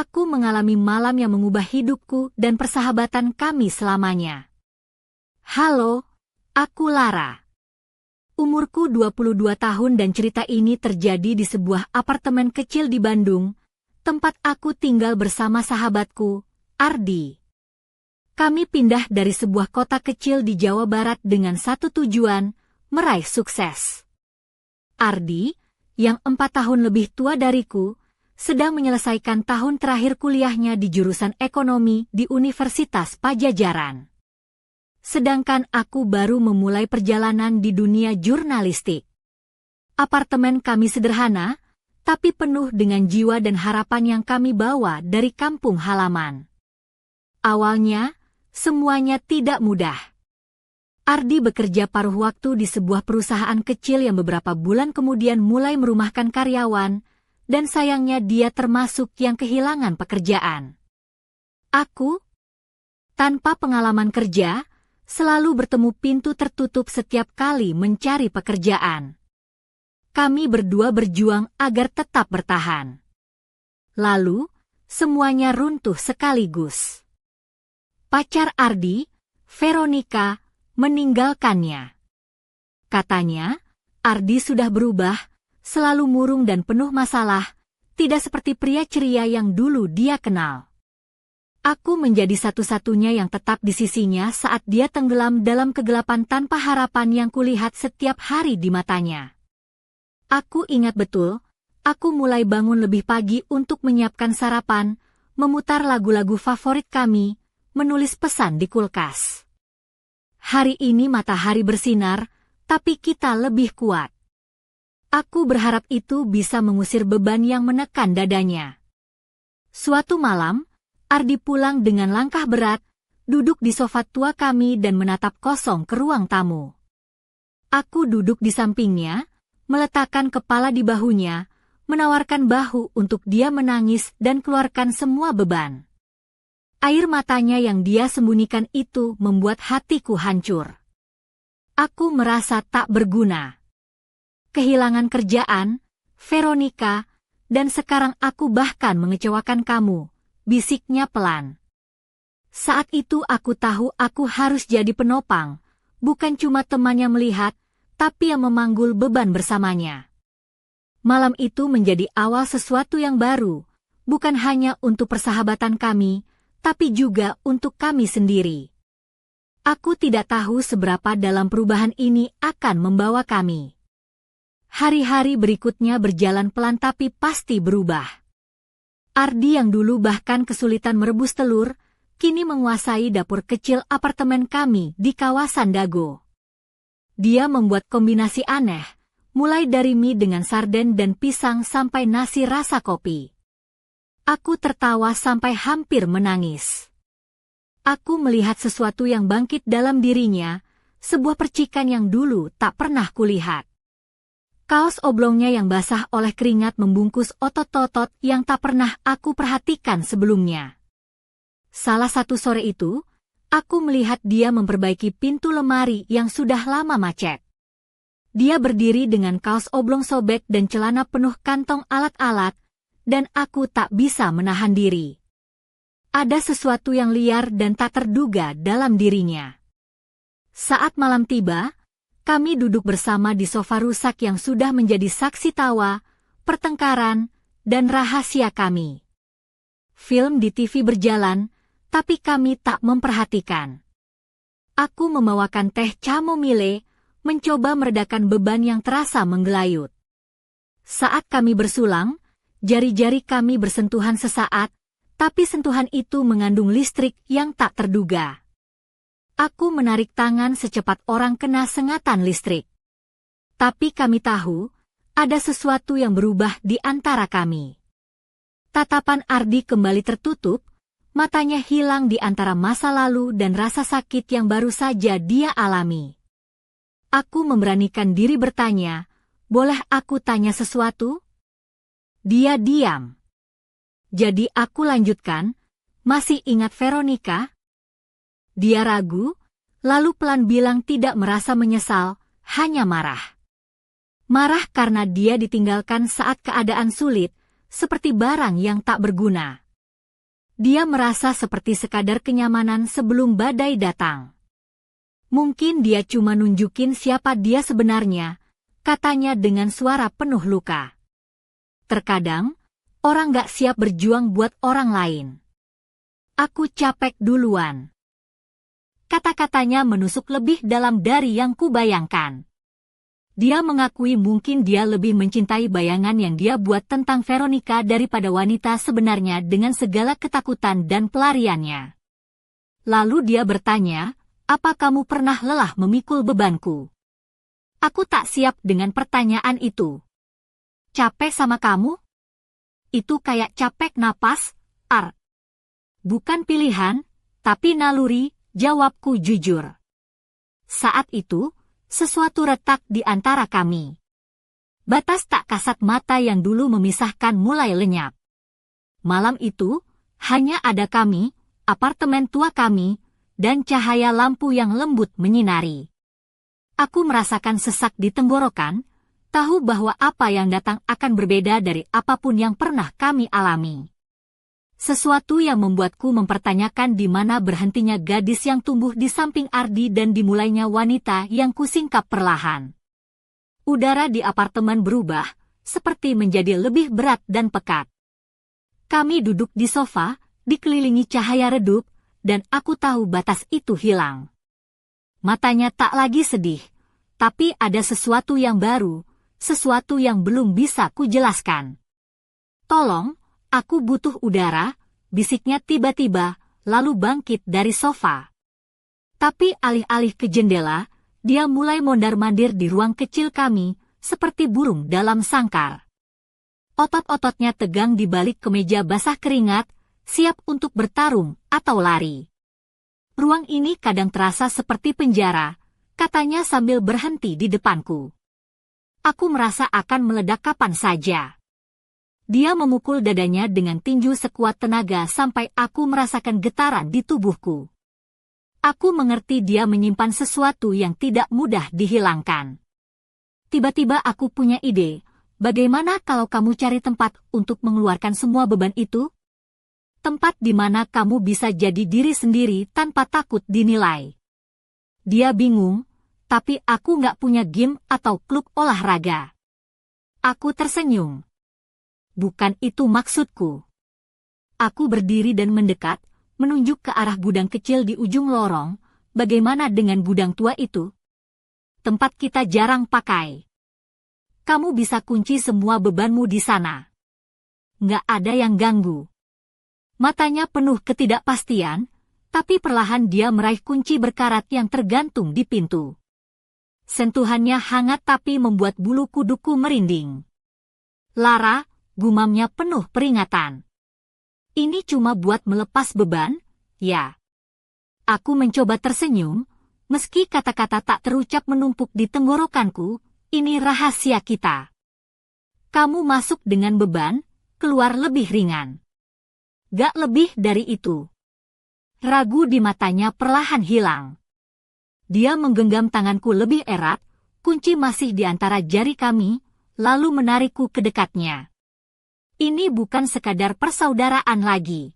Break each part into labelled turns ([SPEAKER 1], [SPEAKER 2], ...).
[SPEAKER 1] Aku mengalami malam yang mengubah hidupku dan persahabatan kami selamanya. Halo, aku Lara. Umurku 22 tahun dan cerita ini terjadi di sebuah apartemen kecil di Bandung, tempat aku tinggal bersama sahabatku, Ardi. Kami pindah dari sebuah kota kecil di Jawa Barat dengan satu tujuan, meraih sukses. Ardi, yang 4 tahun lebih tua dariku, sedang menyelesaikan tahun terakhir kuliahnya di jurusan ekonomi di Universitas Pajajaran. Sedangkan aku baru memulai perjalanan di dunia jurnalistik. Apartemen kami sederhana, tapi penuh dengan jiwa dan harapan yang kami bawa dari kampung halaman. Awalnya, semuanya tidak mudah. Ardi bekerja paruh waktu di sebuah perusahaan kecil yang beberapa bulan kemudian mulai merumahkan karyawan, dan sayangnya dia termasuk yang kehilangan pekerjaan. Aku, tanpa pengalaman kerja, selalu bertemu pintu tertutup setiap kali mencari pekerjaan. Kami berdua berjuang agar tetap bertahan. Lalu, semuanya runtuh sekaligus. Pacar Ardi, Veronica, meninggalkannya. Katanya, Ardi sudah berubah, selalu murung dan penuh masalah, tidak seperti pria ceria yang dulu dia kenal. Aku menjadi satu-satunya yang tetap di sisinya saat dia tenggelam dalam kegelapan tanpa harapan yang kulihat setiap hari di matanya. Aku ingat betul, aku mulai bangun lebih pagi untuk menyiapkan sarapan, memutar lagu-lagu favorit kami, menulis pesan di kulkas. Hari ini matahari bersinar, tapi kita lebih kuat. Aku berharap itu bisa mengusir beban yang menekan dadanya. Suatu malam, Ardi pulang dengan langkah berat, duduk di sofa tua kami dan menatap kosong ke ruang tamu. Aku duduk di sampingnya, meletakkan kepala di bahunya, menawarkan bahu untuk dia menangis dan keluarkan semua beban. Air matanya yang dia sembunyikan itu membuat hatiku hancur. Aku merasa tak berguna. Kehilangan kerjaan, Veronica, dan sekarang aku bahkan mengecewakan kamu, bisiknya pelan. Saat itu aku tahu aku harus jadi penopang, bukan cuma teman yang melihat, tapi yang memanggul beban bersamanya. Malam itu menjadi awal sesuatu yang baru, bukan hanya untuk persahabatan kami, tapi juga untuk kami sendiri. Aku tidak tahu seberapa dalam perubahan ini akan membawa kami. Hari-hari berikutnya berjalan pelan tapi pasti berubah. Ardi yang dulu bahkan kesulitan merebus telur, kini menguasai dapur kecil apartemen kami di kawasan Dago. Dia membuat kombinasi aneh, mulai dari mie dengan sarden dan pisang sampai nasi rasa kopi. Aku tertawa sampai hampir menangis. Aku melihat sesuatu yang bangkit dalam dirinya, sebuah percikan yang dulu tak pernah kulihat. Kaos oblongnya yang basah oleh keringat membungkus otot-otot yang tak pernah aku perhatikan sebelumnya. Salah satu sore itu, aku melihat dia memperbaiki pintu lemari yang sudah lama macet. Dia berdiri dengan kaos oblong sobek dan celana penuh kantong alat-alat, dan aku tak bisa menahan diri. Ada sesuatu yang liar dan tak terduga dalam dirinya. Saat malam tiba, kami duduk bersama di sofa rusak yang sudah menjadi saksi tawa, pertengkaran, dan rahasia kami. Film di TV berjalan, tapi kami tak memperhatikan. Aku membawakan teh chamomile, mencoba meredakan beban yang terasa menggelayut. Saat kami bersulang, jari-jari kami bersentuhan sesaat, tapi sentuhan itu mengandung listrik yang tak terduga. Aku menarik tangan secepat orang kena sengatan listrik. Tapi kami tahu, ada sesuatu yang berubah di antara kami. Tatapan Ardi kembali tertutup, matanya hilang di antara masa lalu dan rasa sakit yang baru saja dia alami. Aku memberanikan diri bertanya, boleh aku tanya sesuatu? Dia diam. Jadi aku lanjutkan, masih ingat Veronica? Dia ragu, lalu pelan bilang tidak merasa menyesal, hanya marah. Marah karena dia ditinggalkan saat keadaan sulit, seperti barang yang tak berguna. Dia merasa seperti sekadar kenyamanan sebelum badai datang. Mungkin dia cuma nunjukin siapa dia sebenarnya, katanya dengan suara penuh luka. Terkadang, orang gak siap berjuang buat orang lain. Aku capek duluan. Kata-katanya menusuk lebih dalam dari yang kubayangkan. Dia mengakui mungkin dia lebih mencintai bayangan yang dia buat tentang Veronica daripada wanita sebenarnya dengan segala ketakutan dan pelariannya. Lalu dia bertanya, "Apa kamu pernah lelah memikul bebanku?" Aku tak siap dengan pertanyaan itu. "Capek sama kamu?" Itu kayak capek napas, Ar. "Bukan pilihan, tapi naluri," jawabku jujur. Saat itu, sesuatu retak di antara kami. Batas tak kasat mata yang dulu memisahkan mulai lenyap. Malam itu, hanya ada kami, apartemen tua kami, dan cahaya lampu yang lembut menyinari. Aku merasakan sesak di tenggorokan, tahu bahwa apa yang datang akan berbeda dari apapun yang pernah kami alami. Sesuatu yang membuatku mempertanyakan di mana berhentinya gadis yang tumbuh di samping Ardi dan dimulainya wanita yang kusingkap perlahan. Udara di apartemen berubah, seperti menjadi lebih berat dan pekat. Kami duduk di sofa, dikelilingi cahaya redup, dan aku tahu batas itu hilang. Matanya tak lagi sedih, tapi ada sesuatu yang baru, sesuatu yang belum bisa kujelaskan. "Tolong, aku butuh udara," bisiknya tiba-tiba, lalu bangkit dari sofa. Tapi alih-alih ke jendela, dia mulai mondar-mandir di ruang kecil kami, seperti burung dalam sangkar. Otot-ototnya tegang di balik kemeja basah keringat, siap untuk bertarung atau lari. "Ruang ini kadang terasa seperti penjara," katanya sambil berhenti di depanku. Aku merasa akan meledak kapan saja. Dia memukul dadanya dengan tinju sekuat tenaga sampai aku merasakan getaran di tubuhku. Aku mengerti dia menyimpan sesuatu yang tidak mudah dihilangkan. Tiba-tiba aku punya ide, bagaimana kalau kamu cari tempat untuk mengeluarkan semua beban itu? Tempat di mana kamu bisa jadi diri sendiri tanpa takut dinilai. Dia bingung, tapi aku nggak punya gym atau klub olahraga. Aku tersenyum. Bukan itu maksudku. Aku berdiri dan mendekat, menunjuk ke arah gudang kecil di ujung lorong. Bagaimana dengan gudang tua itu? Tempat kita jarang pakai. Kamu bisa kunci semua bebanmu di sana. Nggak ada yang ganggu. Matanya penuh ketidakpastian, tapi perlahan dia meraih kunci berkarat yang tergantung di pintu. Sentuhannya hangat tapi membuat bulu kuduku merinding. "Lara," gumamnya penuh peringatan. "Ini cuma buat melepas beban, ya?" Aku mencoba tersenyum, meski kata-kata tak terucap menumpuk di tenggorokanku. "Ini rahasia kita. Kamu masuk dengan beban, keluar lebih ringan. Gak lebih dari itu." Ragu di matanya perlahan hilang. Dia menggenggam tanganku lebih erat, kunci masih di antara jari kami, lalu menarikku ke dekatnya. Ini bukan sekadar persaudaraan lagi.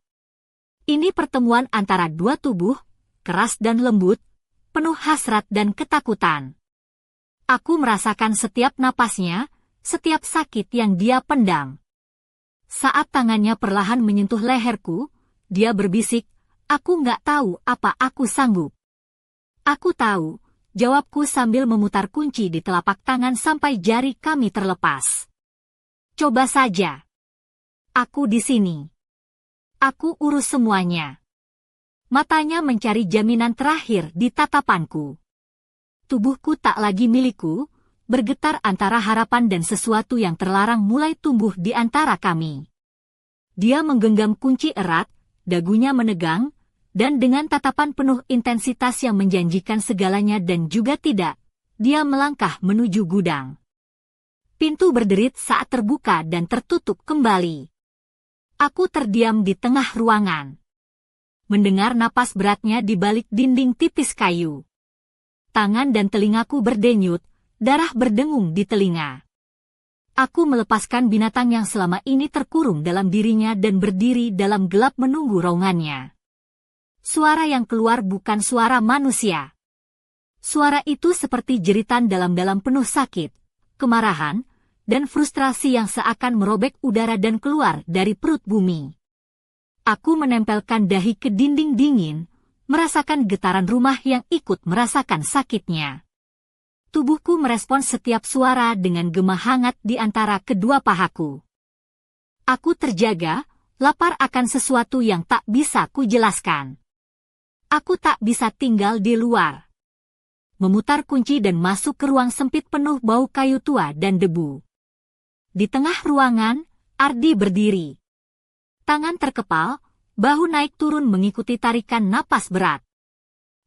[SPEAKER 1] Ini pertemuan antara dua tubuh, keras dan lembut, penuh hasrat dan ketakutan. Aku merasakan setiap napasnya, setiap sakit yang dia pendam. Saat tangannya perlahan menyentuh leherku, dia berbisik, "Aku nggak tahu apa aku sanggup." "Aku tahu," jawabku sambil memutar kunci di telapak tangan sampai jari kami terlepas. "Coba saja. Aku di sini. Aku urus semuanya." Matanya mencari jaminan terakhir di tatapanku. Tubuhku tak lagi milikku, bergetar antara harapan dan sesuatu yang terlarang mulai tumbuh di antara kami. Dia menggenggam kunci erat, dagunya menegang, dan dengan tatapan penuh intensitas yang menjanjikan segalanya dan juga tidak, dia melangkah menuju gudang. Pintu berderit saat terbuka dan tertutup kembali. Aku terdiam di tengah ruangan. Mendengar napas beratnya di balik dinding tipis kayu. Tangan dan telingaku berdenyut, darah berdengung di telinga. Aku melepaskan binatang yang selama ini terkurung dalam dirinya dan berdiri dalam gelap menunggu raungannya. Suara yang keluar bukan suara manusia. Suara itu seperti jeritan dalam-dalam penuh sakit, kemarahan, dan frustrasi yang seakan merobek udara dan keluar dari perut bumi. Aku menempelkan dahi ke dinding dingin, merasakan getaran rumah yang ikut merasakan sakitnya. Tubuhku merespons setiap suara dengan gema hangat di antara kedua pahaku. Aku terjaga, lapar akan sesuatu yang tak bisa kujelaskan. Aku tak bisa tinggal di luar. Memutar kunci dan masuk ke ruang sempit penuh bau kayu tua dan debu. Di tengah ruangan, Ardi berdiri. Tangan terkepal, bahu naik turun mengikuti tarikan napas berat.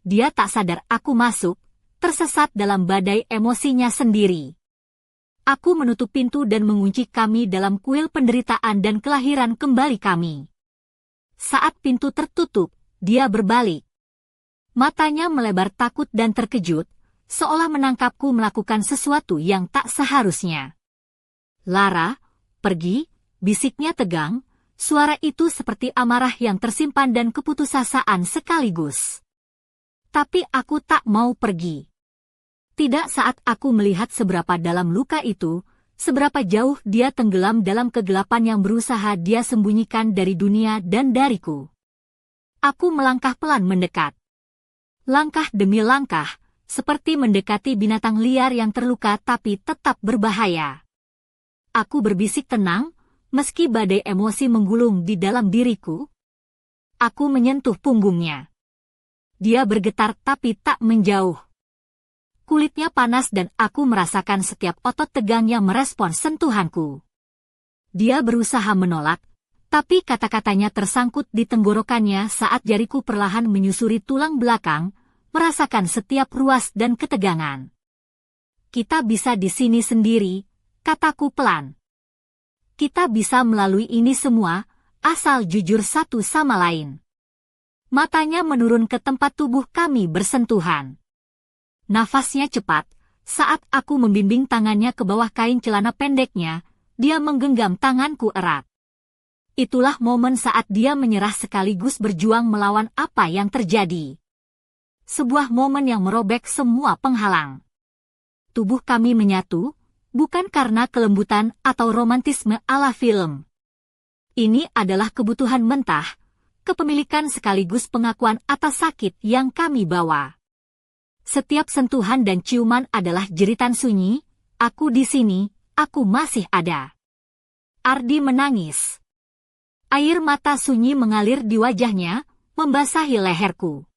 [SPEAKER 1] Dia tak sadar aku masuk, tersesat dalam badai emosinya sendiri. Aku menutup pintu dan mengunci kami dalam kuil penderitaan dan kelahiran kembali kami. Saat pintu tertutup, dia berbalik. Matanya melebar takut dan terkejut, seolah menangkapku melakukan sesuatu yang tak seharusnya. Lara, pergi, bisiknya tegang, suara itu seperti amarah yang tersimpan dan keputusasaan sekaligus. Tapi aku tak mau pergi. Tidak saat aku melihat seberapa dalam luka itu, seberapa jauh dia tenggelam dalam kegelapan yang berusaha dia sembunyikan dari dunia dan dariku. Aku melangkah pelan mendekat. Langkah demi langkah, seperti mendekati binatang liar yang terluka tapi tetap berbahaya. Aku berbisik tenang, meski badai emosi menggulung di dalam diriku. Aku menyentuh punggungnya. Dia bergetar tapi tak menjauh. Kulitnya panas dan aku merasakan setiap otot tegangnya merespons sentuhanku. Dia berusaha menolak, tapi kata-katanya tersangkut di tenggorokannya saat jariku perlahan menyusuri tulang belakang, merasakan setiap ruas dan ketegangan. Kita bisa di sini sendiri, kataku pelan. Kita bisa melalui ini semua, asal jujur satu sama lain. Matanya menurun ke tempat tubuh kami bersentuhan. Nafasnya cepat, saat aku membimbing tangannya ke bawah kain celana pendeknya, dia menggenggam tanganku erat. Itulah momen saat dia menyerah sekaligus berjuang melawan apa yang terjadi. Sebuah momen yang merobek semua penghalang. Tubuh kami menyatu, bukan karena kelembutan atau romantisme ala film. Ini adalah kebutuhan mentah, kepemilikan sekaligus pengakuan atas sakit yang kami bawa. Setiap sentuhan dan ciuman adalah jeritan sunyi, aku di sini, aku masih ada. Ardi menangis. Air mata sunyi mengalir di wajahnya, membasahi leherku.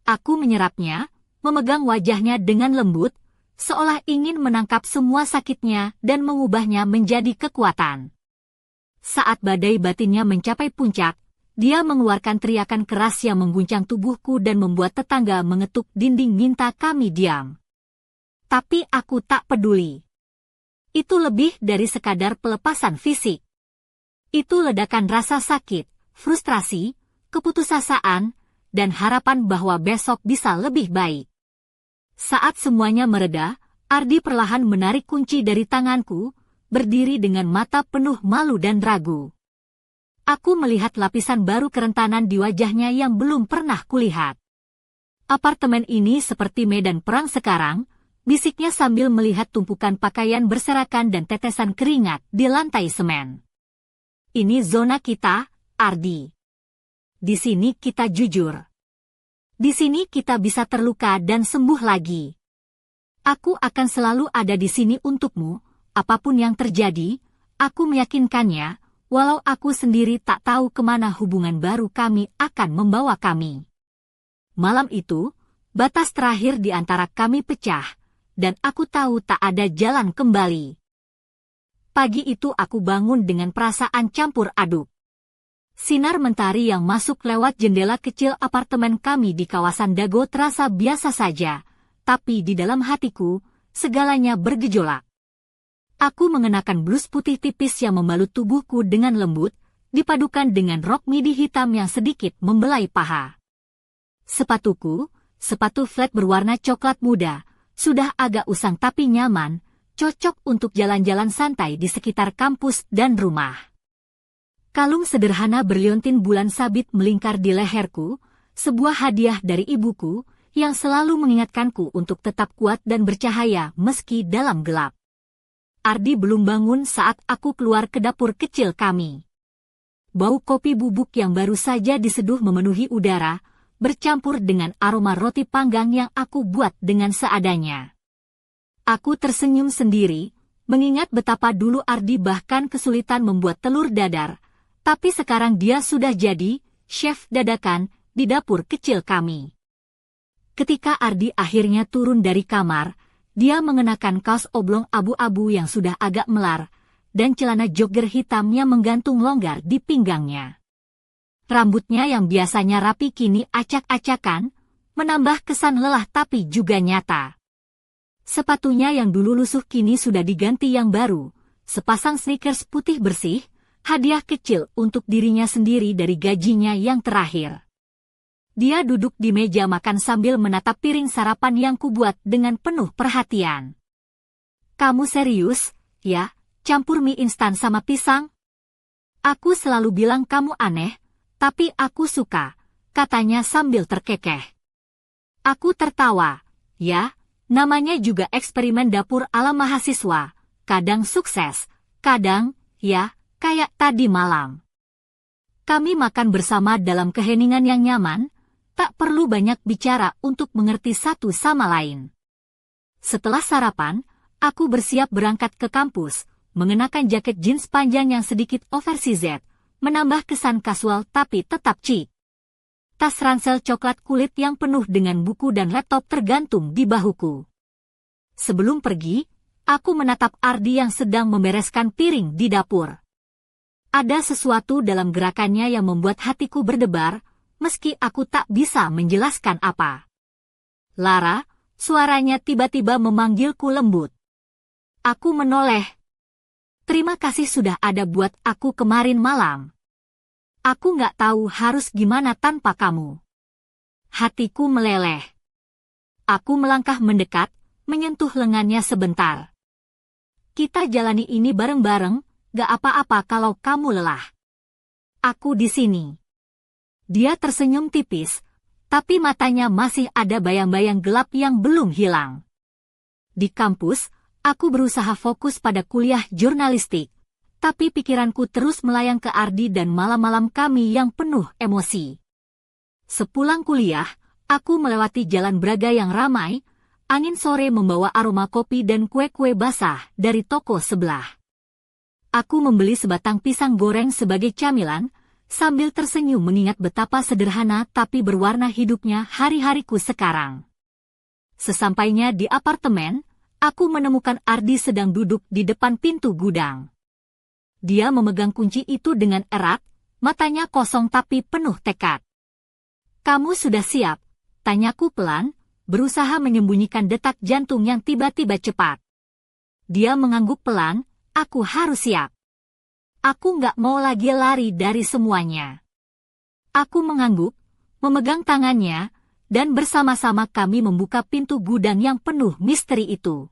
[SPEAKER 1] Aku menyerapnya, memegang wajahnya dengan lembut, seolah ingin menangkap semua sakitnya dan mengubahnya menjadi kekuatan. Saat badai batinnya mencapai puncak, dia mengeluarkan teriakan keras yang mengguncang tubuhku dan membuat tetangga mengetuk dinding minta kami diam. Tapi aku tak peduli. Itu lebih dari sekadar pelepasan fisik. Itu ledakan rasa sakit, frustrasi, keputusasaan, dan harapan bahwa besok bisa lebih baik. Saat semuanya mereda, Ardi perlahan menarik kunci dari tanganku, berdiri dengan mata penuh malu dan ragu. Aku melihat lapisan baru kerentanan di wajahnya yang belum pernah kulihat. Apartemen ini seperti medan perang sekarang, bisiknya sambil melihat tumpukan pakaian berserakan dan tetesan keringat di lantai semen. Ini zona kita, Ardi. Di sini kita jujur. Di sini kita bisa terluka dan sembuh lagi. Aku akan selalu ada di sini untukmu, apapun yang terjadi, aku meyakinkannya, walau aku sendiri tak tahu kemana hubungan baru kami akan membawa kami. Malam itu, batas terakhir di antara kami pecah, dan aku tahu tak ada jalan kembali. Pagi itu aku bangun dengan perasaan campur aduk. Sinar mentari yang masuk lewat jendela kecil apartemen kami di kawasan Dago terasa biasa saja, tapi di dalam hatiku, segalanya bergejolak. Aku mengenakan blus putih tipis yang membalut tubuhku dengan lembut, dipadukan dengan rok midi hitam yang sedikit membelai paha. Sepatuku, sepatu flat berwarna coklat muda, sudah agak usang tapi nyaman, cocok untuk jalan-jalan santai di sekitar kampus dan rumah. Kalung sederhana berliontin bulan sabit melingkar di leherku, sebuah hadiah dari ibuku yang selalu mengingatkanku untuk tetap kuat dan bercahaya meski dalam gelap. Ardi belum bangun saat aku keluar ke dapur kecil kami. Bau kopi bubuk yang baru saja diseduh memenuhi udara, bercampur dengan aroma roti panggang yang aku buat dengan seadanya. Aku tersenyum sendiri, mengingat betapa dulu Ardi bahkan kesulitan membuat telur dadar, tapi sekarang dia sudah jadi chef dadakan di dapur kecil kami. Ketika Ardi akhirnya turun dari kamar, dia mengenakan kaos oblong abu-abu yang sudah agak melar, dan celana jogger hitam yang menggantung longgar di pinggangnya. Rambutnya yang biasanya rapi kini acak-acakan, menambah kesan lelah tapi juga nyata. Sepatunya yang dulu lusuh kini sudah diganti yang baru, sepasang sneakers putih bersih, hadiah kecil untuk dirinya sendiri dari gajinya yang terakhir. Dia duduk di meja makan sambil menatap piring sarapan yang kubuat dengan penuh perhatian. "Kamu serius, ya, campur mie instan sama pisang? Aku selalu bilang kamu aneh, tapi aku suka," katanya sambil terkekeh. Aku tertawa. "Ya, namanya juga eksperimen dapur ala mahasiswa, kadang sukses, kadang, ya, kayak tadi malam." Kami makan bersama dalam keheningan yang nyaman, tak perlu banyak bicara untuk mengerti satu sama lain. Setelah sarapan, aku bersiap berangkat ke kampus, mengenakan jaket jeans panjang yang sedikit oversized, menambah kesan kasual tapi tetap chic. Tas ransel coklat kulit yang penuh dengan buku dan laptop tergantung di bahuku. Sebelum pergi, aku menatap Ardi yang sedang membereskan piring di dapur. Ada sesuatu dalam gerakannya yang membuat hatiku berdebar, meski aku tak bisa menjelaskan apa. "Lara," suaranya tiba-tiba memanggilku lembut. Aku menoleh. "Terima kasih sudah ada buat aku kemarin malam. Aku nggak tahu harus gimana tanpa kamu." Hatiku meleleh. Aku melangkah mendekat, menyentuh lengannya sebentar. "Kita jalani ini bareng-bareng, gak apa-apa kalau kamu lelah. Aku di sini." Dia tersenyum tipis, tapi matanya masih ada bayang-bayang gelap yang belum hilang. Di kampus, aku berusaha fokus pada kuliah jurnalistik, tapi pikiranku terus melayang ke Ardi dan malam-malam kami yang penuh emosi. Sepulang kuliah, aku melewati jalan Braga yang ramai, angin sore membawa aroma kopi dan kue-kue basah dari toko sebelah. Aku membeli sebatang pisang goreng sebagai camilan, sambil tersenyum mengingat betapa sederhana tapi berwarna hidupnya hari-hariku sekarang. Sesampainya di apartemen, aku menemukan Ardi sedang duduk di depan pintu gudang. Dia memegang kunci itu dengan erat, matanya kosong tapi penuh tekad. "Kamu sudah siap?" tanyaku pelan, berusaha menyembunyikan detak jantung yang tiba-tiba cepat. Dia mengangguk pelan, "Aku harus siap. Aku nggak mau lagi lari dari semuanya." Aku mengangguk, memegang tangannya, dan bersama-sama kami membuka pintu gudang yang penuh misteri itu.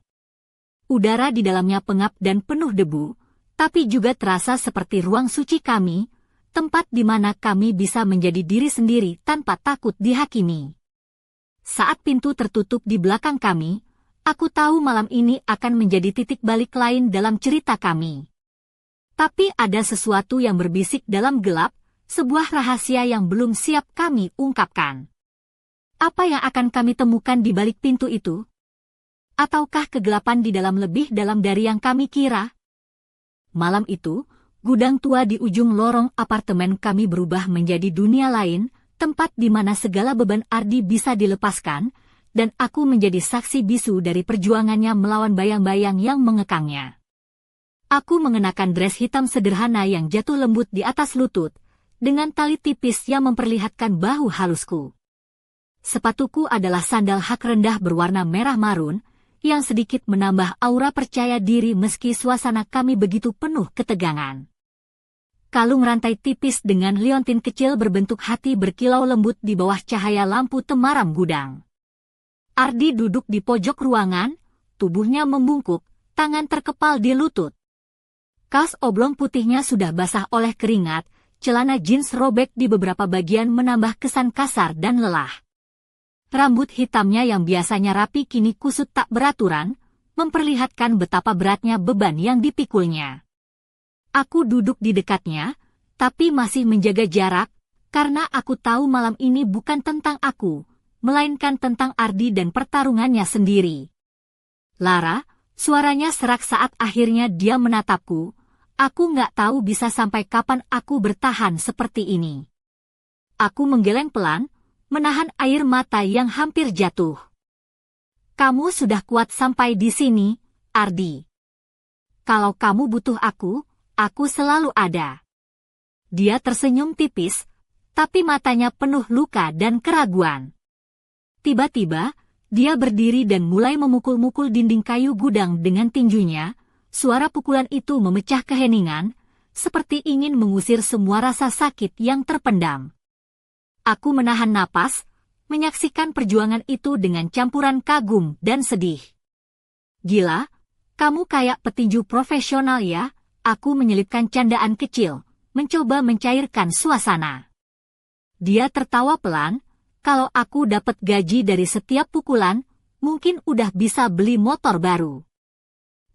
[SPEAKER 1] Udara di dalamnya pengap dan penuh debu, tapi juga terasa seperti ruang suci kami, tempat di mana kami bisa menjadi diri sendiri tanpa takut dihakimi. Saat pintu tertutup di belakang kami, aku tahu malam ini akan menjadi titik balik lain dalam cerita kami. Tapi ada sesuatu yang berbisik dalam gelap, sebuah rahasia yang belum siap kami ungkapkan. Apa yang akan kami temukan di balik pintu itu? Ataukah kegelapan di dalam lebih dalam dari yang kami kira? Malam itu, gudang tua di ujung lorong apartemen kami berubah menjadi dunia lain, tempat di mana segala beban Ardi bisa dilepaskan, dan aku menjadi saksi bisu dari perjuangannya melawan bayang-bayang yang mengekangnya. Aku mengenakan dress hitam sederhana yang jatuh lembut di atas lutut, dengan tali tipis yang memperlihatkan bahu halusku. Sepatuku adalah sandal hak rendah berwarna merah marun, yang sedikit menambah aura percaya diri meski suasana kami begitu penuh ketegangan. Kalung rantai tipis dengan liontin kecil berbentuk hati berkilau lembut di bawah cahaya lampu temaram gudang. Ardi duduk di pojok ruangan, tubuhnya membungkuk, tangan terkepal di lutut. Kaos oblong putihnya sudah basah oleh keringat, celana jeans robek di beberapa bagian menambah kesan kasar dan lelah. Rambut hitamnya yang biasanya rapi kini kusut tak beraturan, memperlihatkan betapa beratnya beban yang dipikulnya. Aku duduk di dekatnya, tapi masih menjaga jarak, karena aku tahu malam ini bukan tentang aku, melainkan tentang Ardi dan pertarungannya sendiri. Lara, suaranya serak saat akhirnya dia menatapku. Aku nggak tahu bisa sampai kapan aku bertahan seperti ini. Aku menggeleng pelan, menahan air mata yang hampir jatuh. Kamu sudah kuat sampai di sini, Ardi. Kalau kamu butuh aku selalu ada. Dia tersenyum tipis, tapi matanya penuh luka dan keraguan. Tiba-tiba, dia berdiri dan mulai memukul-mukul dinding kayu gudang dengan tinjunya. Suara pukulan itu memecah keheningan, seperti ingin mengusir semua rasa sakit yang terpendam. Aku menahan napas, menyaksikan perjuangan itu dengan campuran kagum dan sedih. Gila, kamu kayak petinju profesional ya, aku menyelipkan candaan kecil, mencoba mencairkan suasana. Dia tertawa pelan, kalau aku dapat gaji dari setiap pukulan, mungkin udah bisa beli motor baru.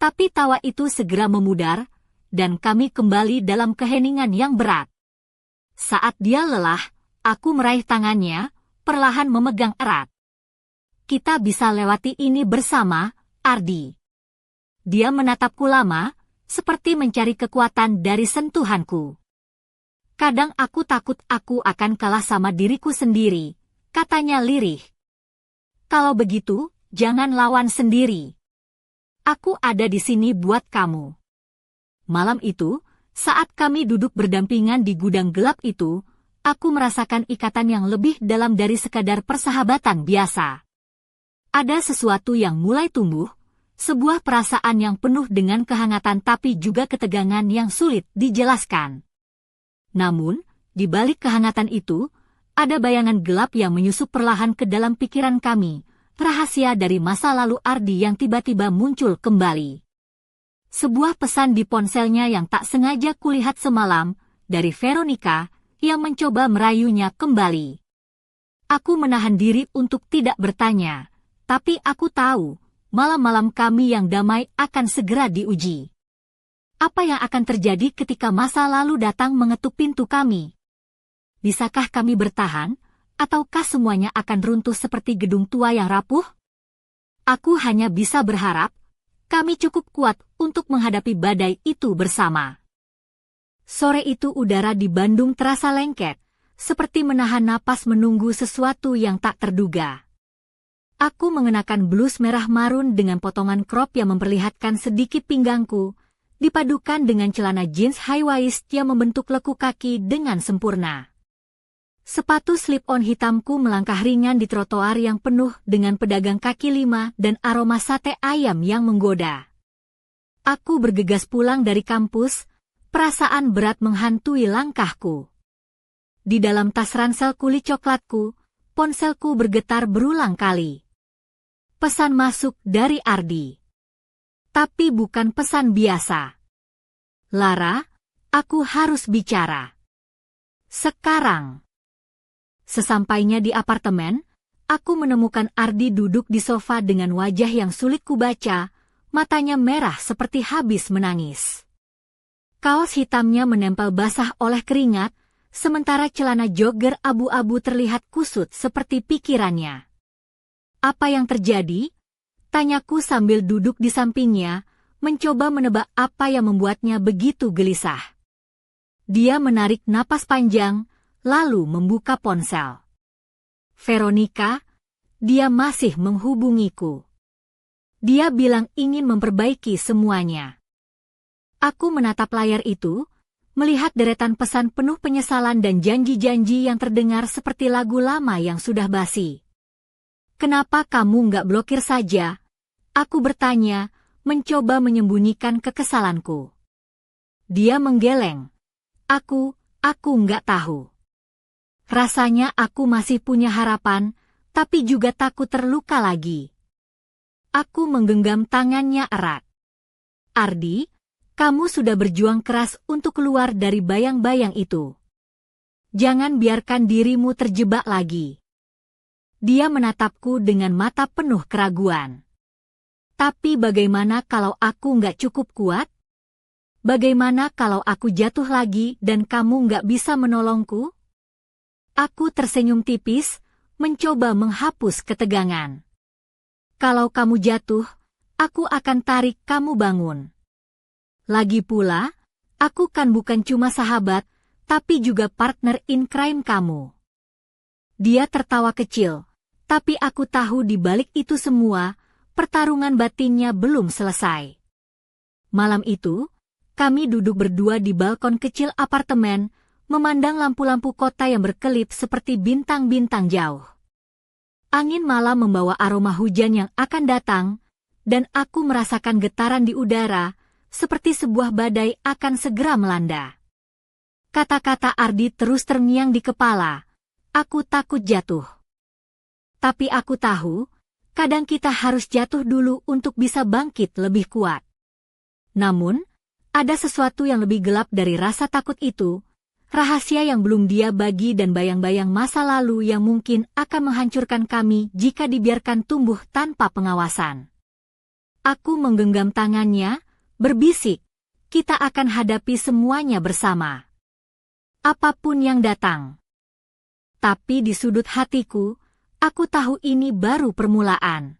[SPEAKER 1] Tapi tawa itu segera memudar, dan kami kembali dalam keheningan yang berat. Saat dia lelah, aku meraih tangannya, perlahan memegang erat. Kita bisa lewati ini bersama, Ardi. Dia menatapku lama, seperti mencari kekuatan dari sentuhanku. Kadang aku takut aku akan kalah sama diriku sendiri, katanya lirih. Kalau begitu, jangan lawan sendiri. Aku ada di sini buat kamu. Malam itu, saat kami duduk berdampingan di gudang gelap itu, aku merasakan ikatan yang lebih dalam dari sekadar persahabatan biasa. Ada sesuatu yang mulai tumbuh, sebuah perasaan yang penuh dengan kehangatan tapi juga ketegangan yang sulit dijelaskan. Namun, di balik kehangatan itu, ada bayangan gelap yang menyusup perlahan ke dalam pikiran kami, rahasia dari masa lalu Ardi yang tiba-tiba muncul kembali. Sebuah pesan di ponselnya yang tak sengaja kulihat semalam, dari Veronica, yang mencoba merayunya kembali. Aku menahan diri untuk tidak bertanya, tapi aku tahu, malam-malam kami yang damai akan segera diuji. Apa yang akan terjadi ketika masa lalu datang mengetuk pintu kami? Bisakah kami bertahan, ataukah semuanya akan runtuh seperti gedung tua yang rapuh? Aku hanya bisa berharap, kami cukup kuat untuk menghadapi badai itu bersama. Sore itu udara di Bandung terasa lengket, seperti menahan napas menunggu sesuatu yang tak terduga. Aku mengenakan blus merah marun dengan potongan crop yang memperlihatkan sedikit pinggangku, dipadukan dengan celana jeans high-waist yang membentuk lekuk kaki dengan sempurna. Sepatu slip-on hitamku melangkah ringan di trotoar yang penuh dengan pedagang kaki lima dan aroma sate ayam yang menggoda. Aku bergegas pulang dari kampus, perasaan berat menghantui langkahku. Di dalam tas ransel kulit coklatku, ponselku bergetar berulang kali. Pesan masuk dari Ardi. Tapi bukan pesan biasa. Lara, aku harus bicara. Sekarang. Sesampainya di apartemen, aku menemukan Ardi duduk di sofa dengan wajah yang sulit kubaca, matanya merah seperti habis menangis. Kaos hitamnya menempel basah oleh keringat, sementara celana jogger abu-abu terlihat kusut seperti pikirannya. Apa yang terjadi? Tanyaku sambil duduk di sampingnya, mencoba menebak apa yang membuatnya begitu gelisah. Dia menarik napas panjang, lalu membuka ponsel. Veronica, dia masih menghubungiku. Dia bilang ingin memperbaiki semuanya. Aku menatap layar itu, melihat deretan pesan penuh penyesalan dan janji-janji yang terdengar seperti lagu lama yang sudah basi. Kenapa kamu nggak blokir saja? Aku bertanya, mencoba menyembunyikan kekesalanku. Dia menggeleng. Aku nggak tahu. Rasanya aku masih punya harapan, tapi juga takut terluka lagi. Aku menggenggam tangannya erat. Ardi, kamu sudah berjuang keras untuk keluar dari bayang-bayang itu. Jangan biarkan dirimu terjebak lagi. Dia menatapku dengan mata penuh keraguan. Tapi bagaimana kalau aku nggak cukup kuat? Bagaimana kalau aku jatuh lagi dan kamu nggak bisa menolongku? Aku tersenyum tipis, mencoba menghapus ketegangan. Kalau kamu jatuh, aku akan tarik kamu bangun. Lagi pula, aku kan bukan cuma sahabat, tapi juga partner in crime kamu. Dia tertawa kecil, tapi aku tahu di balik itu semua, pertarungan batinnya belum selesai. Malam itu, kami duduk berdua di balkon kecil apartemen, memandang lampu-lampu kota yang berkelip seperti bintang-bintang jauh. Angin malam membawa aroma hujan yang akan datang, dan aku merasakan getaran di udara, seperti sebuah badai akan segera melanda. Kata-kata Ardi terus terngiang di kepala. Aku takut jatuh. Tapi aku tahu, kadang kita harus jatuh dulu untuk bisa bangkit lebih kuat. Namun, ada sesuatu yang lebih gelap dari rasa takut itu, rahasia yang belum dia bagi dan bayang-bayang masa lalu yang mungkin akan menghancurkan kami jika dibiarkan tumbuh tanpa pengawasan. Aku menggenggam tangannya, berbisik, kita akan hadapi semuanya bersama. Apapun yang datang. Tapi di sudut hatiku, aku tahu ini baru permulaan.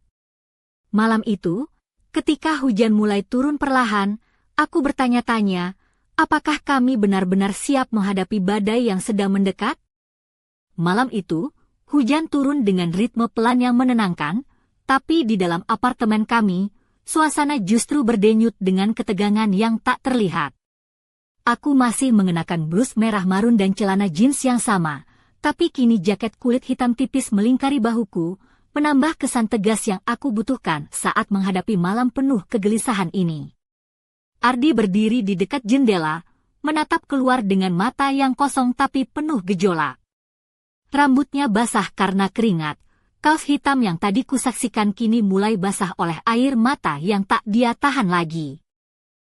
[SPEAKER 1] Malam itu, ketika hujan mulai turun perlahan, aku bertanya-tanya, apakah kami benar-benar siap menghadapi badai yang sedang mendekat? Malam itu, hujan turun dengan ritme pelan yang menenangkan, tapi di dalam apartemen kami, suasana justru berdenyut dengan ketegangan yang tak terlihat. Aku masih mengenakan blus merah marun dan celana jeans yang sama, tapi kini jaket kulit hitam tipis melingkari bahuku, menambah kesan tegas yang aku butuhkan saat menghadapi malam penuh kegelisahan ini. Ardi berdiri di dekat jendela, menatap keluar dengan mata yang kosong tapi penuh gejolak. Rambutnya basah karena keringat, kaos hitam yang tadi kusaksikan kini mulai basah oleh air mata yang tak dia tahan lagi.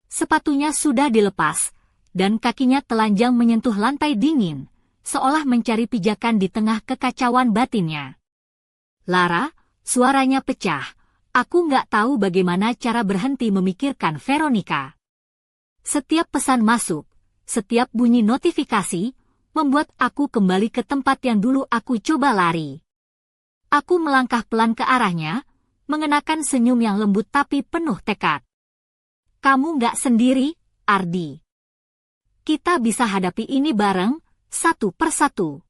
[SPEAKER 1] Sepatunya sudah dilepas, dan kakinya telanjang menyentuh lantai dingin, seolah mencari pijakan di tengah kekacauan batinnya. Lara, suaranya pecah. Aku nggak tahu bagaimana cara berhenti memikirkan Veronica. Setiap pesan masuk, setiap bunyi notifikasi, membuat aku kembali ke tempat yang dulu aku coba lari. Aku melangkah pelan ke arahnya, mengenakan senyum yang lembut tapi penuh tekad. Kamu nggak sendiri, Ardi. Kita bisa hadapi ini bareng, satu persatu.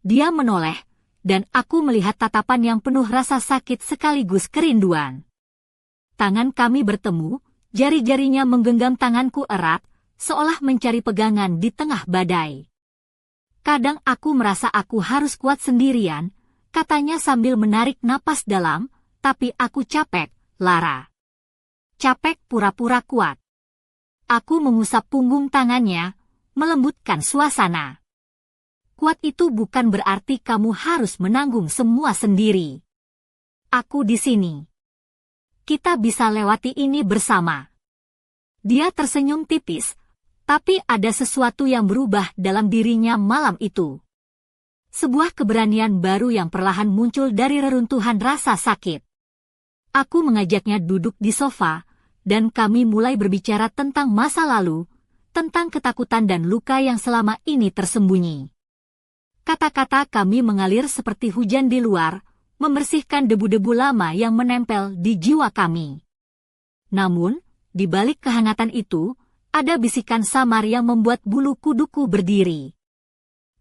[SPEAKER 1] Dia menoleh, dan aku melihat tatapan yang penuh rasa sakit sekaligus kerinduan. Tangan kami bertemu, jari-jarinya menggenggam tanganku erat, seolah mencari pegangan di tengah badai. Kadang aku merasa aku harus kuat sendirian, katanya sambil menarik napas dalam, tapi aku capek, Lara. Capek pura-pura kuat. Aku mengusap punggung tangannya, melembutkan suasana. Kuat itu bukan berarti kamu harus menanggung semua sendiri. Aku di sini. Kita bisa lewati ini bersama. Dia tersenyum tipis, tapi ada sesuatu yang berubah dalam dirinya malam itu. Sebuah keberanian baru yang perlahan muncul dari reruntuhan rasa sakit. Aku mengajaknya duduk di sofa, dan kami mulai berbicara tentang masa lalu, tentang ketakutan dan luka yang selama ini tersembunyi. Kata-kata kami mengalir seperti hujan di luar, membersihkan debu-debu lama yang menempel di jiwa kami. Namun, di balik kehangatan itu, ada bisikan samar yang membuat bulu kuduku berdiri.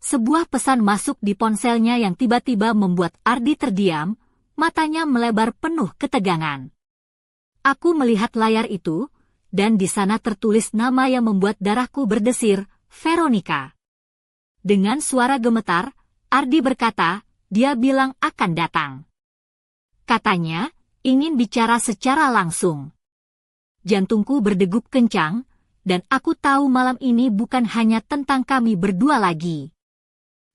[SPEAKER 1] Sebuah pesan masuk di ponselnya yang tiba-tiba membuat Ardi terdiam, matanya melebar penuh ketegangan. Aku melihat layar itu, dan di sana tertulis nama yang membuat darahku berdesir, Veronica. Dengan suara gemetar, Ardi berkata, dia bilang akan datang. Katanya, ingin bicara secara langsung. Jantungku berdegup kencang, dan aku tahu malam ini bukan hanya tentang kami berdua lagi.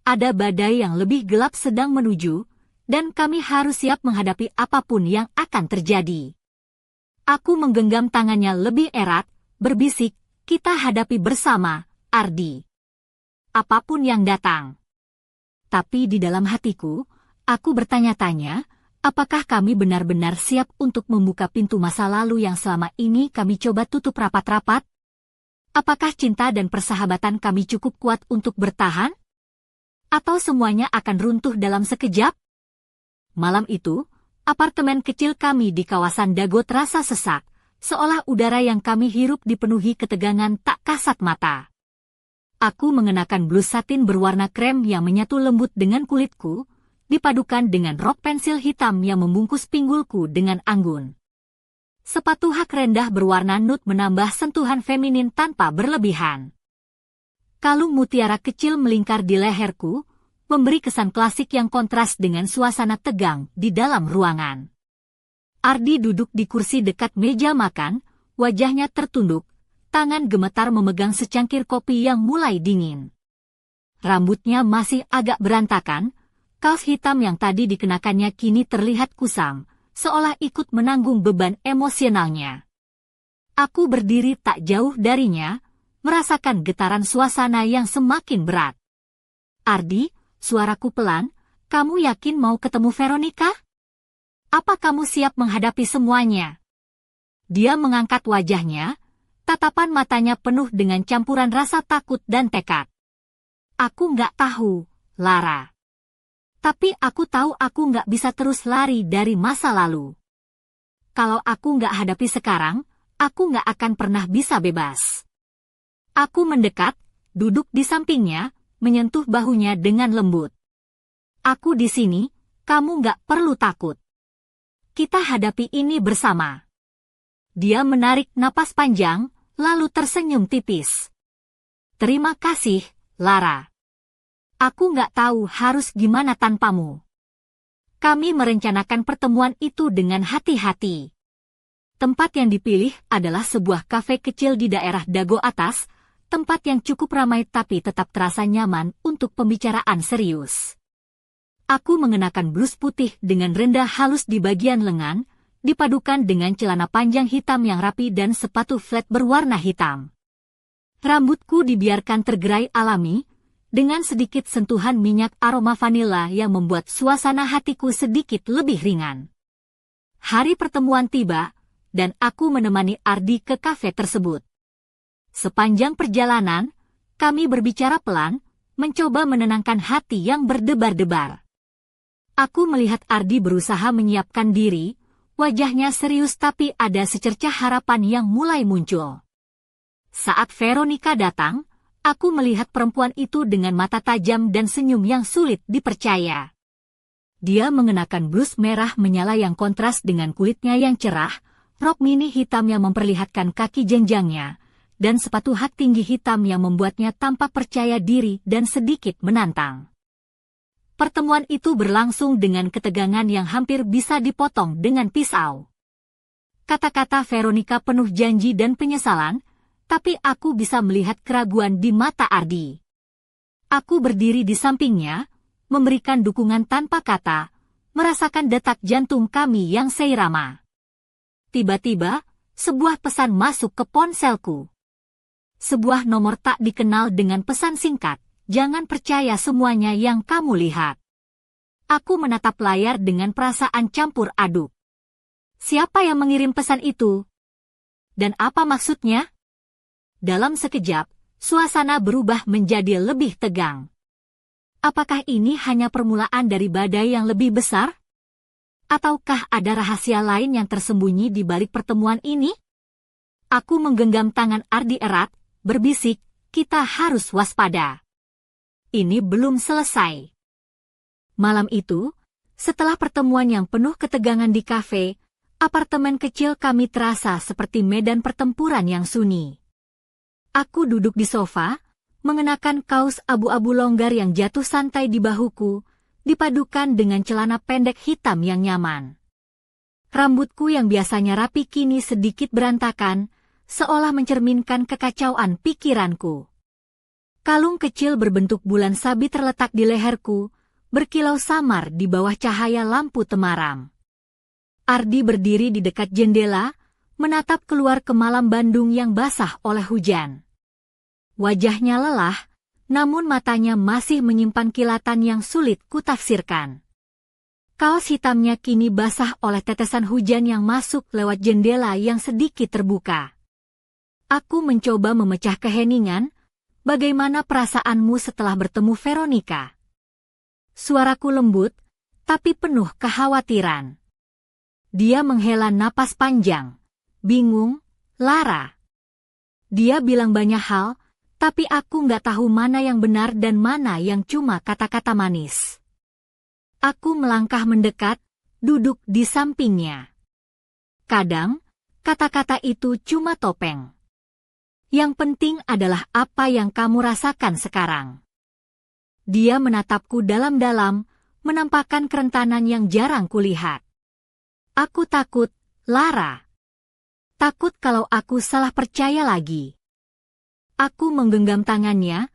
[SPEAKER 1] Ada badai yang lebih gelap sedang menuju, dan kami harus siap menghadapi apapun yang akan terjadi. Aku menggenggam tangannya lebih erat, berbisik, kita hadapi bersama, Ardi. Apapun yang datang. Tapi di dalam hatiku, aku bertanya-tanya, apakah kami benar-benar siap untuk membuka pintu masa lalu yang selama ini kami coba tutup rapat-rapat? Apakah cinta dan persahabatan kami cukup kuat untuk bertahan? Atau semuanya akan runtuh dalam sekejap? Malam itu, apartemen kecil kami di kawasan Dago terasa sesak, seolah udara yang kami hirup dipenuhi ketegangan tak kasat mata. Aku mengenakan blus satin berwarna krem yang menyatu lembut dengan kulitku, dipadukan dengan rok pensil hitam yang membungkus pinggulku dengan anggun. Sepatu hak rendah berwarna nude menambah sentuhan feminin tanpa berlebihan. Kalung mutiara kecil melingkar di leherku, memberi kesan klasik yang kontras dengan suasana tegang di dalam ruangan. Ardi duduk di kursi dekat meja makan, wajahnya tertunduk, tangan gemetar memegang secangkir kopi yang mulai dingin. Rambutnya masih agak berantakan, kaos hitam yang tadi dikenakannya kini terlihat kusam, seolah ikut menanggung beban emosionalnya. Aku berdiri tak jauh darinya, merasakan getaran suasana yang semakin berat. Ardi, suaraku pelan, kamu yakin mau ketemu Veronica? Apa kamu siap menghadapi semuanya? Dia mengangkat wajahnya, tatapan matanya penuh dengan campuran rasa takut dan tekad. Aku nggak tahu, Lara. Tapi aku tahu aku nggak bisa terus lari dari masa lalu. Kalau aku nggak hadapi sekarang, aku nggak akan pernah bisa bebas. Aku mendekat, duduk di sampingnya, menyentuh bahunya dengan lembut. Aku di sini, kamu nggak perlu takut. Kita hadapi ini bersama. Dia menarik napas panjang, lalu tersenyum tipis. Terima kasih, Lara. Aku nggak tahu harus gimana tanpamu. Kami merencanakan pertemuan itu dengan hati-hati. Tempat yang dipilih adalah sebuah kafe kecil di daerah Dago Atas, tempat yang cukup ramai tapi tetap terasa nyaman untuk pembicaraan serius. Aku mengenakan blus putih dengan rendah halus di bagian lengan, dipadukan dengan celana panjang hitam yang rapi dan sepatu flat berwarna hitam. Rambutku dibiarkan tergerai alami, dengan sedikit sentuhan minyak aroma vanila yang membuat suasana hatiku sedikit lebih ringan. Hari pertemuan tiba, dan aku menemani Ardi ke kafe tersebut. Sepanjang perjalanan, kami berbicara pelan, mencoba menenangkan hati yang berdebar-debar. Aku melihat Ardi berusaha menyiapkan diri, wajahnya serius tapi ada secercah harapan yang mulai muncul. Saat Veronica datang, aku melihat perempuan itu dengan mata tajam dan senyum yang sulit dipercaya. Dia mengenakan blus merah menyala yang kontras dengan kulitnya yang cerah, rok mini hitam yang memperlihatkan kaki jenjangnya, dan sepatu hak tinggi hitam yang membuatnya tampak percaya diri dan sedikit menantang. Pertemuan itu berlangsung dengan ketegangan yang hampir bisa dipotong dengan pisau. Kata-kata Veronica penuh janji dan penyesalan, tapi aku bisa melihat keraguan di mata Ardi. Aku berdiri di sampingnya, memberikan dukungan tanpa kata, merasakan detak jantung kami yang seirama. Tiba-tiba, sebuah pesan masuk ke ponselku. Sebuah nomor tak dikenal dengan pesan singkat, jangan percaya semuanya yang kamu lihat. Aku menatap layar dengan perasaan campur aduk. Siapa yang mengirim pesan itu? Dan apa maksudnya? Dalam sekejap, suasana berubah menjadi lebih tegang. Apakah ini hanya permulaan dari badai yang lebih besar? Ataukah ada rahasia lain yang tersembunyi di balik pertemuan ini? Aku menggenggam tangan Ardi erat, berbisik, kita harus waspada. Ini belum selesai. Malam itu, setelah pertemuan yang penuh ketegangan di kafe, apartemen kecil kami terasa seperti medan pertempuran yang sunyi. Aku duduk di sofa, mengenakan kaos abu-abu longgar yang jatuh santai di bahuku, dipadukan dengan celana pendek hitam yang nyaman. Rambutku yang biasanya rapi kini sedikit berantakan, seolah mencerminkan kekacauan pikiranku. Kalung kecil berbentuk bulan sabit terletak di leherku, berkilau samar di bawah cahaya lampu temaram. Ardi berdiri di dekat jendela, menatap keluar ke malam Bandung yang basah oleh hujan. Wajahnya lelah, namun matanya masih menyimpan kilatan yang sulit kutafsirkan. Kaos hitamnya kini basah oleh tetesan hujan yang masuk lewat jendela yang sedikit terbuka. Aku mencoba memecah keheningan. Bagaimana perasaanmu setelah bertemu Veronica? Suaraku lembut, tapi penuh kekhawatiran. Dia menghela napas panjang. Bingung, Lara. Dia bilang banyak hal, tapi aku nggak tahu mana yang benar dan mana yang cuma kata-kata manis. Aku melangkah mendekat, duduk di sampingnya. Kadang, kata-kata itu cuma topeng. Yang penting adalah apa yang kamu rasakan sekarang. Dia menatapku dalam-dalam, menampakkan kerentanan yang jarang kulihat. Aku takut, Lara. Takut kalau aku salah percaya lagi. Aku menggenggam tangannya.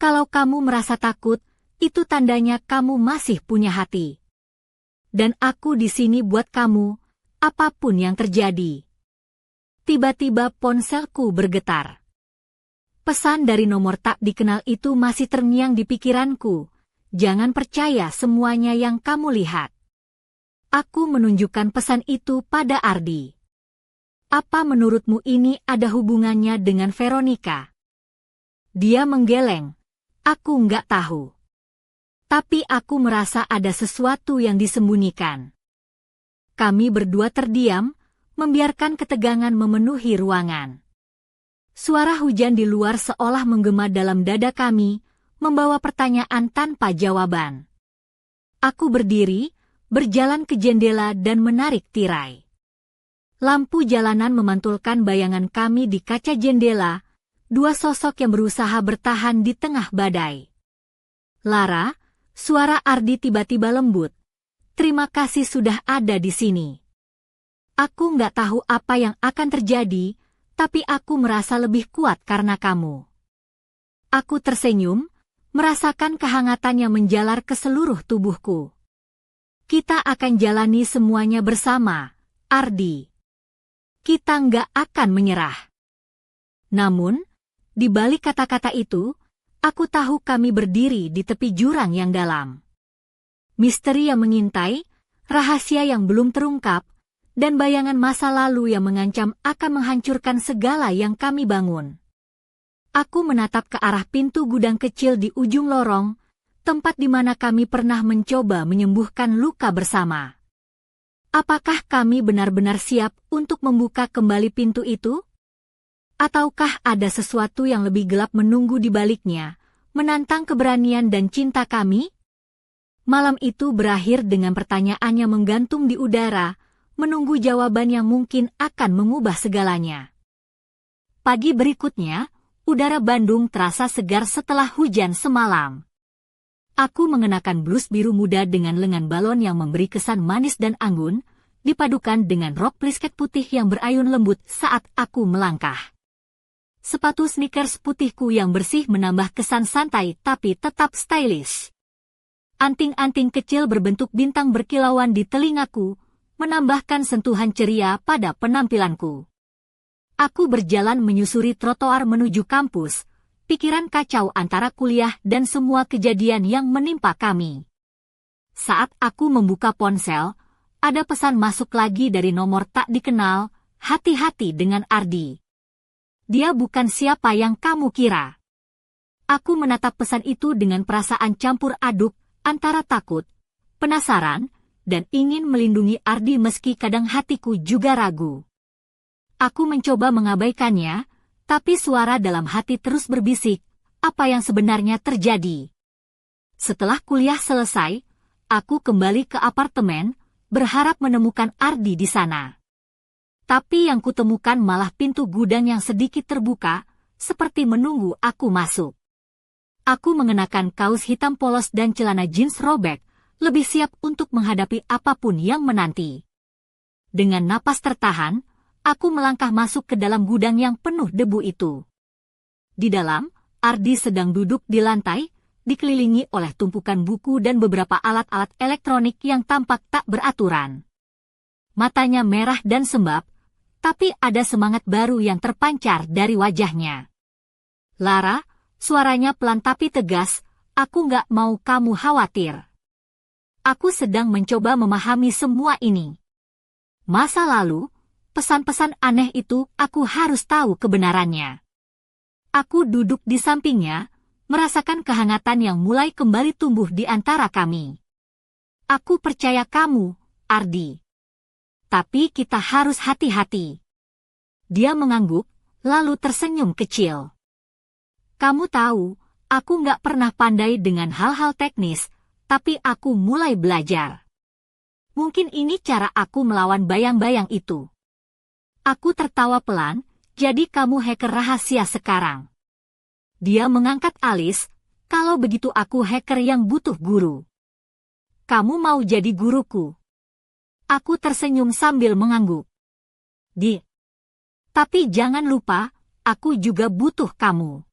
[SPEAKER 1] Kalau kamu merasa takut, itu tandanya kamu masih punya hati. Dan aku di sini buat kamu, apapun yang terjadi. Tiba-tiba ponselku bergetar. Pesan dari nomor tak dikenal itu masih terngiang di pikiranku. Jangan percaya semuanya yang kamu lihat. Aku menunjukkan pesan itu pada Ardi. Apa menurutmu ini ada hubungannya dengan Veronica? Dia menggeleng. Aku nggak tahu. Tapi aku merasa ada sesuatu yang disembunyikan. Kami berdua terdiam, membiarkan ketegangan memenuhi ruangan. Suara hujan di luar seolah menggema dalam dada kami, membawa pertanyaan tanpa jawaban. Aku berdiri, berjalan ke jendela dan menarik tirai. Lampu jalanan memantulkan bayangan kami di kaca jendela, dua sosok yang berusaha bertahan di tengah badai. Lara, suara Ardi tiba-tiba lembut. Terima kasih sudah ada di sini. Aku nggak tahu apa yang akan terjadi, tapi aku merasa lebih kuat karena kamu. Aku tersenyum, merasakan kehangatan yang menjalar ke seluruh tubuhku. Kita akan jalani semuanya bersama, Ardi. Kita nggak akan menyerah. Namun, di balik kata-kata itu, aku tahu kami berdiri di tepi jurang yang dalam. Misteri yang mengintai, rahasia yang belum terungkap, dan bayangan masa lalu yang mengancam akan menghancurkan segala yang kami bangun. Aku menatap ke arah pintu gudang kecil di ujung lorong, tempat di mana kami pernah mencoba menyembuhkan luka bersama. Apakah kami benar-benar siap untuk membuka kembali pintu itu? Ataukah ada sesuatu yang lebih gelap menunggu di baliknya, menantang keberanian dan cinta kami? Malam itu berakhir dengan pertanyaan yang menggantung di udara, menunggu jawaban yang mungkin akan mengubah segalanya. Pagi berikutnya, udara Bandung terasa segar setelah hujan semalam. Aku mengenakan blus biru muda dengan lengan balon yang memberi kesan manis dan anggun, dipadukan dengan rok plisket putih yang berayun lembut saat aku melangkah. Sepatu sneakers putihku yang bersih menambah kesan santai tapi tetap stylish. Anting-anting kecil berbentuk bintang berkilauan di telingaku, menambahkan sentuhan ceria pada penampilanku. Aku berjalan menyusuri trotoar menuju kampus, pikiran kacau antara kuliah dan semua kejadian yang menimpa kami. Saat aku membuka ponsel, ada pesan masuk lagi dari nomor tak dikenal, hati-hati dengan Ardi. Dia bukan siapa yang kamu kira. Aku menatap pesan itu dengan perasaan campur aduk, antara takut, penasaran, dan ingin melindungi Ardi meski kadang hatiku juga ragu. Aku mencoba mengabaikannya, tapi suara dalam hati terus berbisik, apa yang sebenarnya terjadi. Setelah kuliah selesai, aku kembali ke apartemen, berharap menemukan Ardi di sana. Tapi yang kutemukan malah pintu gudang yang sedikit terbuka, seperti menunggu aku masuk. Aku mengenakan kaos hitam polos dan celana jeans robek, lebih siap untuk menghadapi apapun yang menanti. Dengan napas tertahan, aku melangkah masuk ke dalam gudang yang penuh debu itu. Di dalam, Ardi sedang duduk di lantai, dikelilingi oleh tumpukan buku dan beberapa alat-alat elektronik yang tampak tak beraturan. Matanya merah dan sembab, tapi ada semangat baru yang terpancar dari wajahnya. Lara, suaranya pelan tapi tegas, aku nggak mau kamu khawatir. Aku sedang mencoba memahami semua ini. Masa lalu, pesan-pesan aneh itu aku harus tahu kebenarannya. Aku duduk di sampingnya, merasakan kehangatan yang mulai kembali tumbuh di antara kami. Aku percaya kamu, Ardi. Tapi kita harus hati-hati. Dia mengangguk, lalu tersenyum kecil. Kamu tahu, aku nggak pernah pandai dengan hal-hal teknis, tapi aku mulai belajar. Mungkin ini cara aku melawan bayang-bayang itu. Aku tertawa pelan, jadi kamu hacker rahasia sekarang. Dia mengangkat alis, kalau begitu aku hacker yang butuh guru. Kamu mau jadi guruku? Aku tersenyum sambil mengangguk. Tapi jangan lupa, aku juga butuh kamu.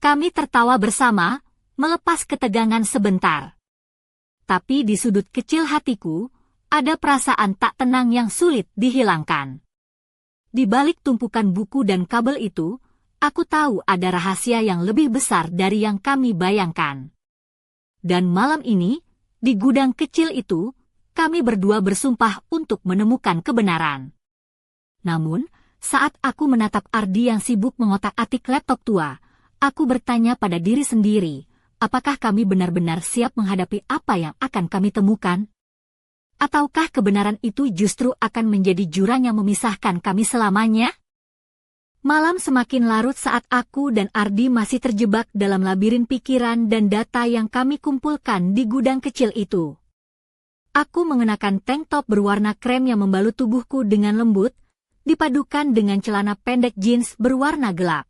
[SPEAKER 1] Kami tertawa bersama, melepas ketegangan sebentar. Tapi di sudut kecil hatiku, ada perasaan tak tenang yang sulit dihilangkan. Di balik tumpukan buku dan kabel itu, aku tahu ada rahasia yang lebih besar dari yang kami bayangkan. Dan malam ini, di gudang kecil itu, kami berdua bersumpah untuk menemukan kebenaran. Namun, saat aku menatap Ardi yang sibuk mengotak-atik laptop tua, aku bertanya pada diri sendiri, apakah kami benar-benar siap menghadapi apa yang akan kami temukan? Ataukah kebenaran itu justru akan menjadi jurang yang memisahkan kami selamanya? Malam semakin larut saat aku dan Ardi masih terjebak dalam labirin pikiran dan data yang kami kumpulkan di gudang kecil itu. Aku mengenakan tank top berwarna krem yang membalut tubuhku dengan lembut, dipadukan dengan celana pendek jeans berwarna gelap.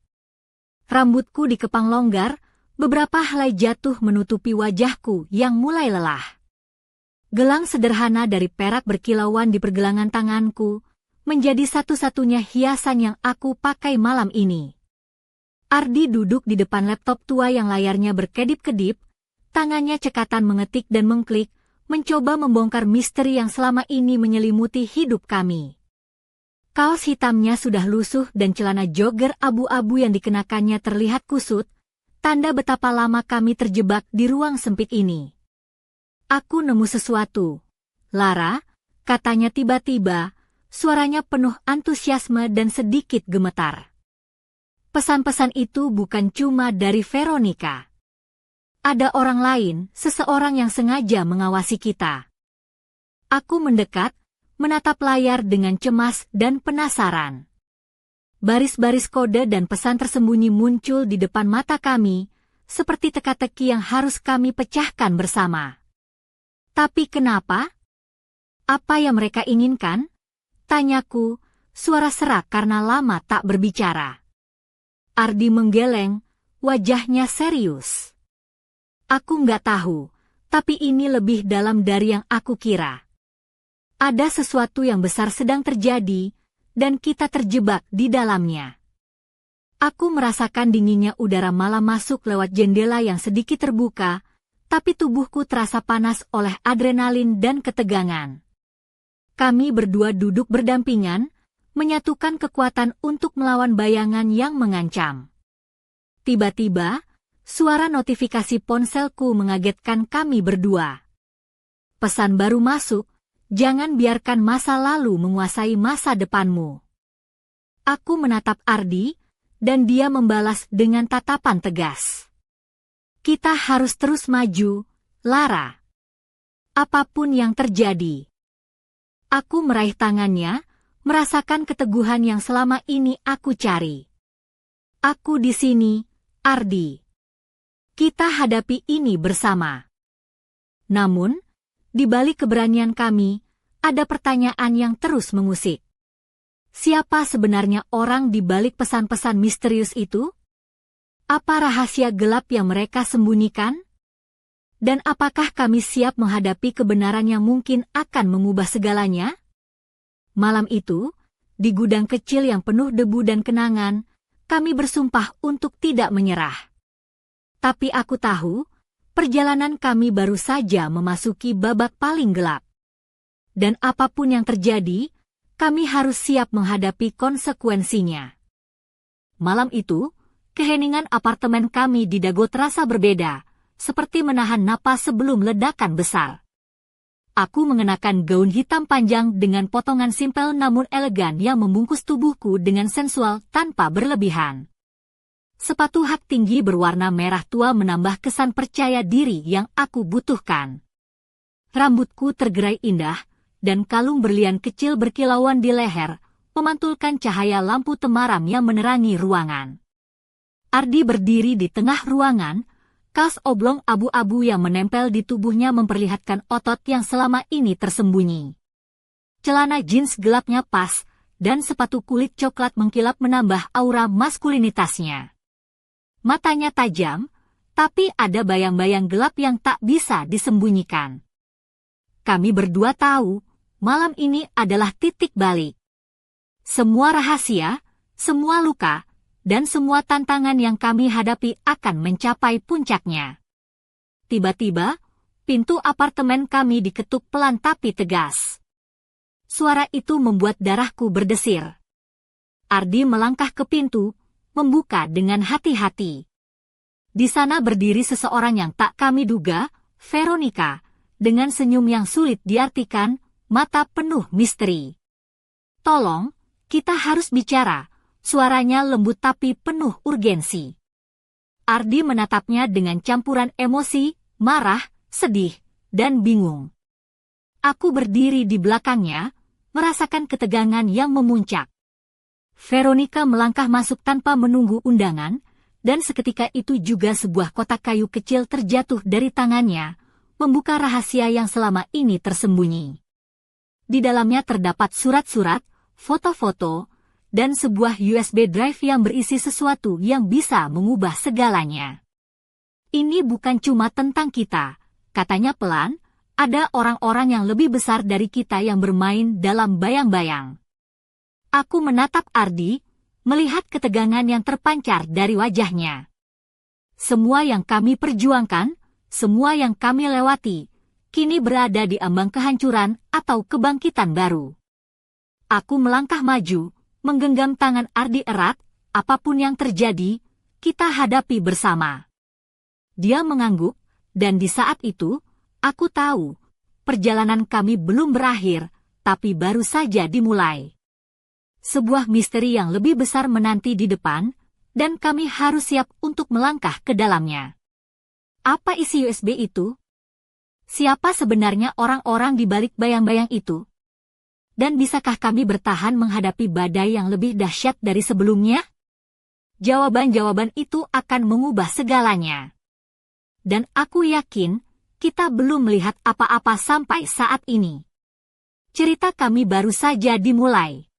[SPEAKER 1] Rambutku dikepang longgar, beberapa helai jatuh menutupi wajahku yang mulai lelah. Gelang sederhana dari perak berkilauan di pergelangan tanganku, menjadi satu-satunya hiasan yang aku pakai malam ini. Ardi duduk di depan laptop tua yang layarnya berkedip-kedip, tangannya cekatan mengetik dan mengklik, mencoba membongkar misteri yang selama ini menyelimuti hidup kami. Kaos hitamnya sudah lusuh dan celana jogger abu-abu yang dikenakannya terlihat kusut, tanda betapa lama kami terjebak di ruang sempit ini. Aku nemu sesuatu. Lara, katanya tiba-tiba, suaranya penuh antusiasme dan sedikit gemetar. Pesan-pesan itu bukan cuma dari Veronica. Ada orang lain, seseorang yang sengaja mengawasi kita. Aku mendekat, menatap layar dengan cemas dan penasaran. Baris-baris kode dan pesan tersembunyi muncul di depan mata kami, seperti teka-teki yang harus kami pecahkan bersama. Tapi kenapa? Apa yang mereka inginkan? Tanyaku, suara serak karena lama tak berbicara. Ardi menggeleng, wajahnya serius. Aku nggak tahu, tapi ini lebih dalam dari yang aku kira. Ada sesuatu yang besar sedang terjadi, dan kita terjebak di dalamnya. Aku merasakan dinginnya udara malam masuk lewat jendela yang sedikit terbuka, tapi tubuhku terasa panas oleh adrenalin dan ketegangan. Kami berdua duduk berdampingan, menyatukan kekuatan untuk melawan bayangan yang mengancam. Tiba-tiba, suara notifikasi ponselku mengagetkan kami berdua. Pesan baru masuk, jangan biarkan masa lalu menguasai masa depanmu. Aku menatap Ardi, dan dia membalas dengan tatapan tegas. Kita harus terus maju, Lara. Apapun yang terjadi. Aku meraih tangannya, merasakan keteguhan yang selama ini aku cari. Aku di sini, Ardi. Kita hadapi ini bersama. Namun, di balik keberanian kami, ada pertanyaan yang terus mengusik. Siapa sebenarnya orang di balik pesan-pesan misterius itu? Apa rahasia gelap yang mereka sembunyikan? Dan apakah kami siap menghadapi kebenaran yang mungkin akan mengubah segalanya? Malam itu, di gudang kecil yang penuh debu dan kenangan, kami bersumpah untuk tidak menyerah. Tapi aku tahu, perjalanan kami baru saja memasuki babak paling gelap. Dan apapun yang terjadi, Kami harus siap menghadapi konsekuensinya. Malam itu, keheningan apartemen kami di Dago terasa berbeda, seperti menahan napas sebelum ledakan besar. Aku mengenakan gaun hitam panjang dengan potongan simpel namun elegan yang membungkus tubuhku dengan sensual tanpa berlebihan. Sepatu hak tinggi berwarna merah tua menambah kesan percaya diri yang aku butuhkan. Rambutku tergerai indah, dan kalung berlian kecil berkilauan di leher, memantulkan cahaya lampu temaram yang menerangi ruangan. Ardi berdiri di tengah ruangan, kaos oblong abu-abu yang menempel di tubuhnya memperlihatkan otot yang selama ini tersembunyi. Celana jeans gelapnya pas, dan sepatu kulit coklat mengkilap menambah aura maskulinitasnya. Matanya tajam, tapi ada bayang-bayang gelap yang tak bisa disembunyikan. Kami berdua tahu, malam ini adalah titik balik. Semua rahasia, semua luka, dan semua tantangan yang kami hadapi akan mencapai puncaknya. Tiba-tiba, pintu apartemen kami diketuk pelan tapi tegas. Suara itu membuat darahku berdesir. Ardi melangkah ke pintu, membuka dengan hati-hati. Di sana berdiri seseorang yang tak kami duga, Veronica, dengan senyum yang sulit diartikan, mata penuh misteri. "Tolong, kita harus bicara," suaranya lembut tapi penuh urgensi. Ardi menatapnya dengan campuran emosi, marah, sedih, dan bingung. Aku berdiri di belakangnya, merasakan ketegangan yang memuncak. Veronica melangkah masuk tanpa menunggu undangan, dan seketika itu juga sebuah kotak kayu kecil terjatuh dari tangannya, membuka rahasia yang selama ini tersembunyi. Di dalamnya terdapat surat-surat, foto-foto, dan sebuah USB drive yang berisi sesuatu yang bisa mengubah segalanya. "Ini bukan cuma tentang kita," katanya pelan, "ada orang-orang yang lebih besar dari kita yang bermain dalam bayang-bayang." Aku menatap Ardi, melihat ketegangan yang terpancar dari wajahnya. Semua yang kami perjuangkan, semua yang kami lewati, kini berada di ambang kehancuran atau kebangkitan baru. Aku melangkah maju, menggenggam tangan Ardi erat, "Apapun yang terjadi, kita hadapi bersama." Dia mengangguk, dan di saat itu, aku tahu, perjalanan kami belum berakhir, tapi baru saja dimulai. Sebuah misteri yang lebih besar menanti di depan, dan kami harus siap untuk melangkah ke dalamnya. Apa isi USB itu? Siapa sebenarnya orang-orang di balik bayang-bayang itu? Dan bisakah kami bertahan menghadapi badai yang lebih dahsyat dari sebelumnya? Jawaban-jawaban itu akan mengubah segalanya. Dan aku yakin, kita belum melihat apa-apa sampai saat ini. Cerita kami baru saja dimulai.